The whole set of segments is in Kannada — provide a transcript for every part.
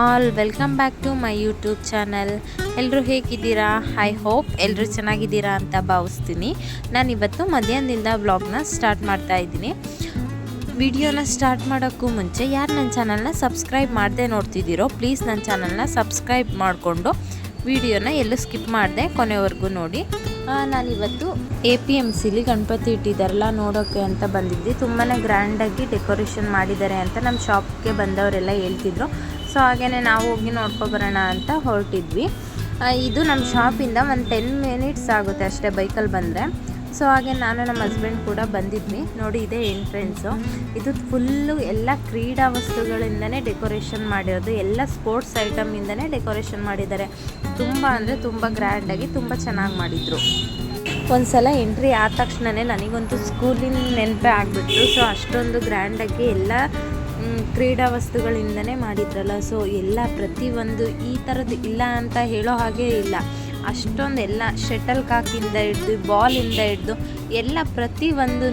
All welcome back to my YouTube channel. ಎಲ್ಲರೂ ಹೇಗಿದ್ದೀರಾ? ಐ ಹೋಪ್ ಎಲ್ಲರೂ ಚೆನ್ನಾಗಿದ್ದೀರಾ ಅಂತ ಭಾವಿಸ್ತೀನಿ. ನಾನಿವತ್ತು ಮಧ್ಯಾಹ್ನದಿಂದ ವ್ಲಾಗ್ನ ಸ್ಟಾರ್ಟ್ ಮಾಡ್ತಾ ಇದ್ದೀನಿ. ವಿಡಿಯೋನ ಸ್ಟಾರ್ಟ್ ಮಾಡೋಕ್ಕೂ ಮುಂಚೆ ಯಾರು ನನ್ನ ಚಾನಲ್ನ ಸಬ್ಸ್ಕ್ರೈಬ್ ಮಾಡದೆ ನೋಡ್ತಿದ್ದೀರೋ ಪ್ಲೀಸ್ ನನ್ನ ಚಾನಲ್ನ ಸಬ್ಸ್ಕ್ರೈಬ್ ಮಾಡಿಕೊಂಡು ವಿಡಿಯೋನ ಎಲ್ಲೂ ಸ್ಕಿಪ್ ಮಾಡದೆ ಕೊನೆವರೆಗೂ ನೋಡಿ. ನಾನಿವತ್ತು APMCಲಿ ಗಣಪತಿ ಇಟ್ಟಿದ್ದಾರಲ್ಲ ನೋಡೋಕ್ಕೆ ಅಂತ ಬಂದಿದ್ದೆ. ತುಂಬಾ ಗ್ರ್ಯಾಂಡಾಗಿ ಡೆಕೋರೇಷನ್ ಮಾಡಿದ್ದಾರೆ ಅಂತ ನಮ್ಮ ಶಾಪ್ಗೆ ಬಂದವರೆಲ್ಲ ಹೇಳ್ತಿದ್ರು. ಸೊ ಹಾಗೆಯೇ ನಾವು ಹೋಗಿ ನೋಡ್ಕೊಬರೋಣ ಅಂತ ಹೊರಟಿದ್ವಿ. ಇದು ನಮ್ಮ ಶಾಪಿಂದ ಒಂದು 10 ಮಿನಿಟ್ಸ್ ಆಗುತ್ತೆ ಅಷ್ಟೇ ಬೈಕಲ್ಲಿ ಬಂದರೆ. ಸೊ ಹಾಗೆ ನಾನು ನಮ್ಮ ಹಸ್ಬೆಂಡ್ ಕೂಡ ಬಂದಿದ್ವಿ. ನೋಡಿ ಇದೆ ಎಂಟ್ರೆನ್ಸು. ಇದು ಫುಲ್ಲು ಎಲ್ಲ ಕ್ರೀಡಾ ವಸ್ತುಗಳಿಂದನೇ ಡೆಕೋರೇಷನ್ ಮಾಡಿರೋದು, ಎಲ್ಲ ಸ್ಪೋರ್ಟ್ಸ್ ಐಟಮಿಂದನೇ ಡೆಕೋರೇಷನ್ ಮಾಡಿದ್ದಾರೆ. ತುಂಬ ಅಂದರೆ ತುಂಬ ಗ್ರ್ಯಾಂಡಾಗಿ ತುಂಬ ಚೆನ್ನಾಗಿ ಮಾಡಿದರು. ಒಂದು ಸಲ ಎಂಟ್ರಿ ಆದ ತಕ್ಷಣವೇ ನನಗಂತೂ ಸ್ಕೂಲಿನ ನೆನಪೇ ಆಗಿಬಿಟ್ರು. ಸೊ ಅಷ್ಟೊಂದು ಗ್ರ್ಯಾಂಡಾಗಿ ಎಲ್ಲ ಕ್ರೀಡಾ ವಸ್ತುಗಳಿಂದನೇ ಮಾಡಿದ್ರಲ್ಲ. ಸೊ ಎಲ್ಲ ಪ್ರತಿಯೊಂದು ಈ ಥರದ್ದು ಇಲ್ಲ ಅಂತ ಹೇಳೋ ಹಾಗೆ ಇಲ್ಲ. ಅಷ್ಟೊಂದು ಎಲ್ಲ ಶಟಲ್ ಕಾಕಿಂದ ಹಿಡ್ದು ಬಾಲಿಂದ ಹಿಡ್ದು ಎಲ್ಲ ಪ್ರತಿಯೊಂದೂ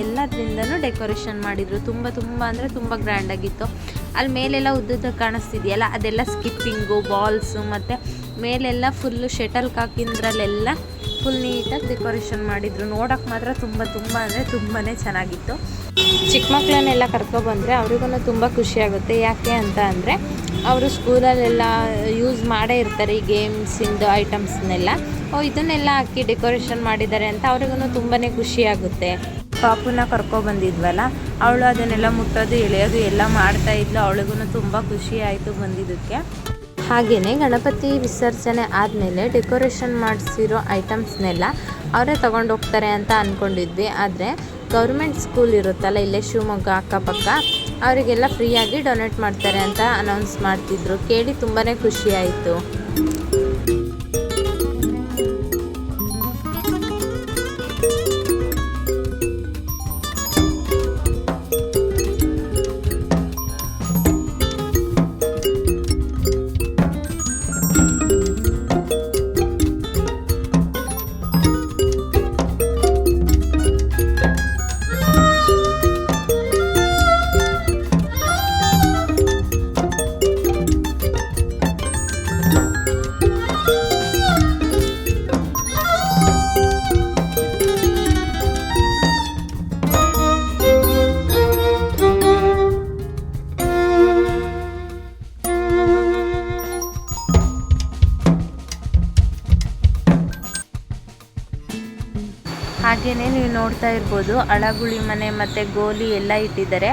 ಎಲ್ಲದರಿಂದನೂ ಡೆಕೋರೇಷನ್ ಮಾಡಿದರು. ತುಂಬ ಅಂದರೆ ತುಂಬ ಗ್ರ್ಯಾಂಡಾಗಿತ್ತು. ಅಲ್ಲಿ ಮೇಲೆಲ್ಲ ಉದ್ದುದ್ದ ಕಾಣಿಸ್ತಿದೆಯಲ್ಲ ಅದೆಲ್ಲ ಸ್ಕಿಪ್ಪಿಂಗು ಬಾಲ್ಸು ಮತ್ತು ಮೇಲೆಲ್ಲ ಫುಲ್ಲು ಶಟಲ್ ಕಾಕಿಂದ್ರಲ್ಲೆಲ್ಲ ಫುಲ್ ನೀಟಾಗಿ ಡೆಕೋರೇಷನ್ ಮಾಡಿದರು. ನೋಡೋಕ್ಕೆ ಮಾತ್ರ ತುಂಬ ಅಂದರೆ ತುಂಬಾ ಚೆನ್ನಾಗಿತ್ತು. ಚಿಕ್ಕ ಮಕ್ಕಳನ್ನೆಲ್ಲ ಕರ್ಕೊಬಂದರೆ ಅವ್ರಿಗೂ ತುಂಬ ಖುಷಿಯಾಗುತ್ತೆ. ಯಾಕೆ ಅಂತ ಅಂದರೆ ಅವರು ಸ್ಕೂಲಲ್ಲೆಲ್ಲ ಯೂಸ್ ಮಾಡೇ ಇರ್ತಾರೆ ಈ ಗೇಮ್ಸಿಂದು ಐಟಮ್ಸ್ನೆಲ್ಲ. ಇದನ್ನೆಲ್ಲ ಹಾಕಿ ಡೆಕೋರೇಷನ್ ಮಾಡಿದ್ದಾರೆ ಅಂತ ಅವ್ರಿಗೂ ತುಂಬಾ ಖುಷಿಯಾಗುತ್ತೆ. ಪಾಪುನ ಕರ್ಕೊಬಂದಿದ್ವಲ್ಲ, ಅವಳು ಅದನ್ನೆಲ್ಲ ಮುಟ್ಟೋದು ಎಳೆಯೋದು ಎಲ್ಲ ಮಾಡ್ತಾಯಿದ್ಲು. ಅವಳಿಗೂ ತುಂಬ ಖುಷಿ ಆಯಿತು ಬಂದಿದ್ದಕ್ಕೆ. ಹಾಗೆಯೇ ಗಣಪತಿ ವಿಸರ್ಜನೆ ಆದಮೇಲೆ ಡೆಕೋರೇಷನ್ ಮಾಡಿಸಿರೋ ಐಟಮ್ಸ್ನೆಲ್ಲ ಅವರೇ ತೊಗೊಂಡು ಹೋಗ್ತಾರೆ ಅಂತ ಅಂದ್ಕೊಂಡಿದ್ವಿ. ಆದರೆ ಗೌರ್ಮೆಂಟ್ ಸ್ಕೂಲ್ ಇರುತ್ತಲ್ಲ ಇಲ್ಲೇ ಶಿವಮೊಗ್ಗ ಅಕ್ಕಪಕ್ಕ, ಅವರಿಗೆಲ್ಲ ಫ್ರೀಯಾಗಿ ಡೊನೇಟ್ ಮಾಡ್ತಾರೆ ಅಂತ ಅನೌನ್ಸ್ ಮಾಡ್ತಿದ್ರು. ಕೇಳಿ ತುಂಬಾ ಖುಷಿ ಆಯಿತು. ಹಾಗೆಯೇ ನೀವು ನೋಡ್ತಾ ಇರ್ಬೋದು ಅಳಗುಳಿ ಮನೆ ಮತ್ತು ಗೋಲಿ ಎಲ್ಲ ಇಟ್ಟಿದ್ದಾರೆ.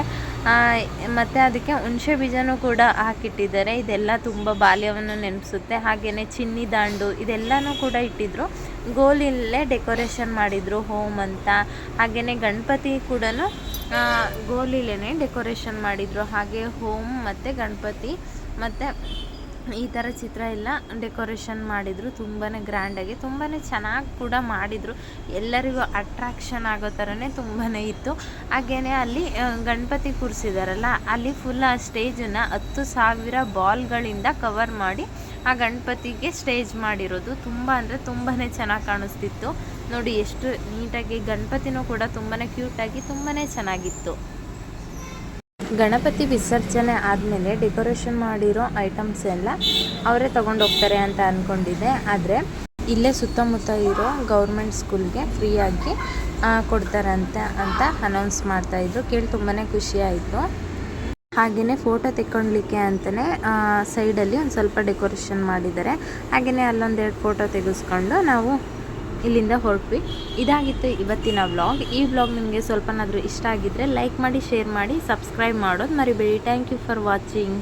ಮತ್ತು ಅದಕ್ಕೆ ಹುಣಸೆ ಬೀಜನೂ ಕೂಡ ಹಾಕಿಟ್ಟಿದ್ದಾರೆ. ಇದೆಲ್ಲ ತುಂಬ ಬಾಲ್ಯವನ್ನು ನೆನಪಿಸುತ್ತೆ. ಹಾಗೆಯೇ ಚಿನ್ನಿ ದಾಂಡು ಇದೆಲ್ಲನೂ ಕೂಡ ಇಟ್ಟಿದ್ರು. ಗೋಲಿಯಲ್ಲೇ ಡೆಕೋರೇಷನ್ ಮಾಡಿದರು ಹೋಮ್ ಅಂತ. ಹಾಗೆಯೇ ಗಣಪತಿ ಕೂಡ ಗೋಲಿಲೇ ಡೆಕೋರೇಷನ್ ಮಾಡಿದರು. ಹಾಗೆ ಹೋಮ್ ಮತ್ತು ಗಣಪತಿ ಮತ್ತು ಈ ಥರ ಚಿತ್ರ ಎಲ್ಲ ಡೆಕೋರೇಷನ್ ಮಾಡಿದರು. ತುಂಬಾ ಗ್ರ್ಯಾಂಡಾಗಿ ತುಂಬಾ ಚೆನ್ನಾಗಿ ಕೂಡ ಮಾಡಿದರು. ಎಲ್ಲರಿಗೂ ಅಟ್ರಾಕ್ಷನ್ ಆಗೋ ಥರನೇ ತುಂಬಾ ಇತ್ತು. ಹಾಗೆಯೇ ಅಲ್ಲಿ ಗಣಪತಿ ಕೂರಿಸಿದಾರಲ್ಲ ಅಲ್ಲಿ ಫುಲ್ ಆ ಸ್ಟೇಜನ್ನು 10,000 ಬಾಲ್ಗಳಿಂದ ಕವರ್ ಮಾಡಿ ಆ ಗಣಪತಿಗೆ ಸ್ಟೇಜ್ ಮಾಡಿರೋದು. ತುಂಬ ಅಂದರೆ ತುಂಬಾ ಚೆನ್ನಾಗಿ ಕಾಣಿಸ್ತಿತ್ತು. ನೋಡಿ ಎಷ್ಟು ನೀಟಾಗಿ ಗಣಪತಿನೂ ಕೂಡ ತುಂಬಾ ಕ್ಯೂಟಾಗಿ ತುಂಬಾ ಚೆನ್ನಾಗಿತ್ತು. ಗಣಪತಿ ವಿಸರ್ಜನೆ ಆದಮೇಲೆ ಡೆಕೋರೇಷನ್ ಮಾಡಿರೋ ಐಟಮ್ಸ್ ಎಲ್ಲ ಅವರೇ ತೊಗೊಂಡೋಗ್ತಾರೆ ಅಂತ ಅಂದ್ಕೊಂಡಿದ್ದೆ. ಆದರೆ ಇಲ್ಲೇ ಸುತ್ತಮುತ್ತ ಇರೋ ಗೌರ್ಮೆಂಟ್ ಸ್ಕೂಲ್ಗೆ ಫ್ರೀಯಾಗಿ ಕೊಡ್ತಾರಂತೆ ಅಂತ ಅನೌನ್ಸ್ ಮಾಡ್ತಾಯಿದ್ರು. ಕೇಳಿ ತುಂಬಾ ಖುಷಿ ಆಯಿತು. ಹಾಗೆಯೇ ಫೋಟೋ ತೆಕ್ಕೊಳ್ಲಿಕ್ಕೆ ಅಂತಲೇ ಸೈಡಲ್ಲಿ ಒಂದು ಸ್ವಲ್ಪ ಡೆಕೋರೇಷನ್ ಮಾಡಿದ್ದಾರೆ. ಹಾಗೆಯೇ ಅಲ್ಲೊಂದೆರಡು ಫೋಟೋ ತೆಗೆಸ್ಕೊಂಡು ನಾವು ಇಲ್ಲಿಂದ ಹೊರಟ್ವಿ. ಇದಾಗಿತ್ತು ಇವತ್ತಿನ ವ್ಲಾಗ್. ಈ ವ್ಲಾಗ್ ನಿಮಗೆ ಸ್ವಲ್ಪನಾದರೂ ಇಷ್ಟ ಆಗಿದ್ದರೆ ಲೈಕ್ ಮಾಡಿ, ಶೇರ್ ಮಾಡಿ, ಸಬ್ಸ್ಕ್ರೈಬ್ ಮಾಡೋದು ಮರಿಬೇಡಿ. Thank you for watching.